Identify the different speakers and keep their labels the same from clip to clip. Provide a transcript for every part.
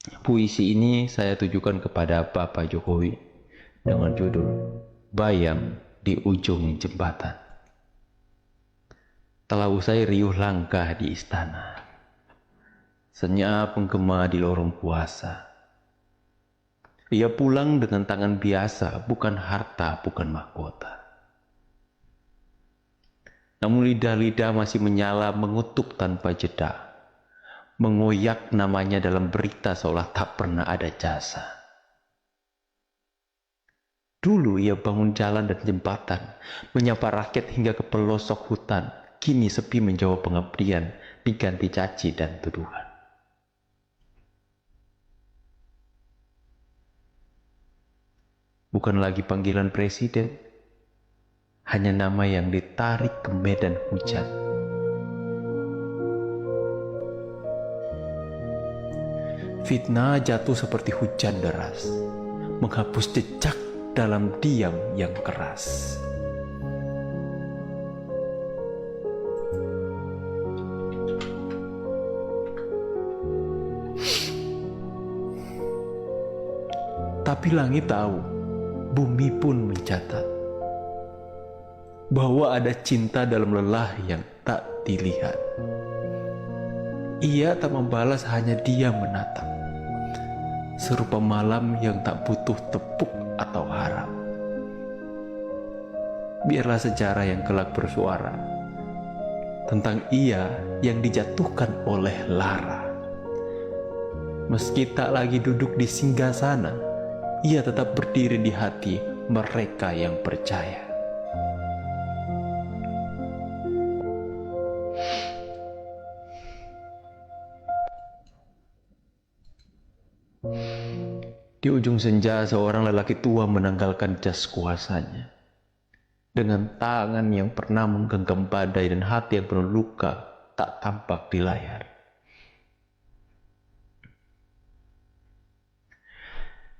Speaker 1: Puisi ini saya tujukan kepada Bapak Jokowi dengan judul Bayang di Ujung Jembatan. Telah usai riuh langkah di istana, senyap menggema di lorong puasa. Ia pulang dengan tangan biasa, bukan harta, bukan mahkota. Namun lidah-lidah masih menyala mengutuk tanpa jeda, mengoyak namanya dalam berita seolah tak pernah ada jasa. Dulu ia bangun jalan dan jembatan, menyapa rakyat hingga ke pelosok hutan. Kini sepi menjawab pengabdian, diganti caci dan tuduhan. Bukan lagi panggilan presiden, hanya nama yang ditarik ke medan hujan. Fitnah jatuh seperti hujan deras, menghapus jejak dalam diam yang keras. Tapi langit tahu, bumi pun mencatat, bahwa ada cinta dalam lelah yang tak dilihat. Ia tak membalas, hanya diam menatap, serupa malam yang tak butuh tepuk atau harap. Biarlah sejarah yang kelak bersuara tentang ia yang dijatuhkan oleh lara. Meski tak lagi duduk di singgasana, ia tetap berdiri di hati mereka yang percaya. Di ujung senja, seorang lelaki tua menanggalkan jas kuasanya. Dengan tangan yang pernah menggenggam badai dan hati yang penuh luka tak tampak di layar.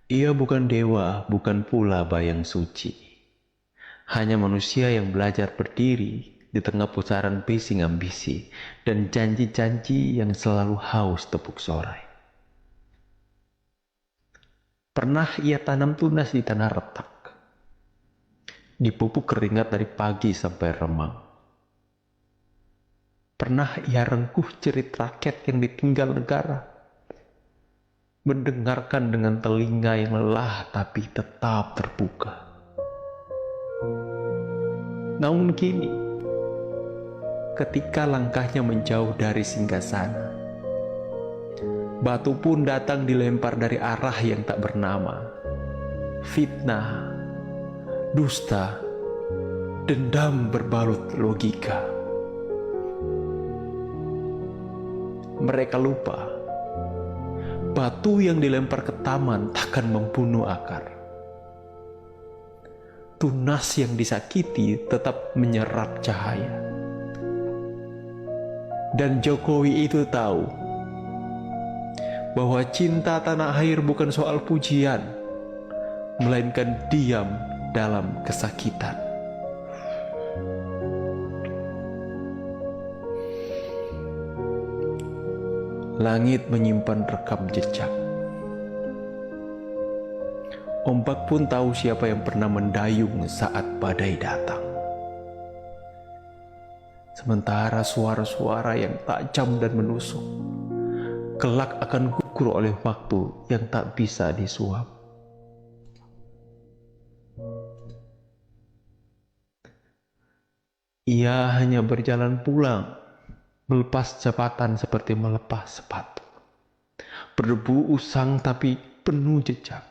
Speaker 1: Ia bukan dewa, bukan pula bayang suci. Hanya manusia yang belajar berdiri di tengah pusaran bising ambisi dan janji-janji yang selalu haus tepuk sorai. Pernah ia tanam tunas di tanah retak, dipupuk keringat dari pagi sampai remang. Pernah ia rengkuh jerit rakyat yang ditinggal negara, mendengarkan dengan telinga yang lelah tapi tetap terbuka. Namun kini, ketika langkahnya menjauh dari singgasana, batu pun datang dilempar dari arah yang tak bernama. Fitnah, dusta, dendam berbalut logika. Mereka lupa, batu yang dilempar ke taman takkan membunuh akar. Tunas yang disakiti tetap menyerap cahaya. Dan Jokowi itu tahu bahwa cinta tanah air bukan soal pujian, melainkan diam dalam kesakitan. Langit menyimpan rekam jejak. Ombak pun tahu siapa yang pernah mendayung saat badai datang. Sementara suara-suara yang tajam dan menusuk kelak akan gugur oleh waktu yang tak bisa disuap. Ia hanya berjalan pulang, melepas jabatan seperti melepas sepatu. Berdebu usang tapi penuh jejak.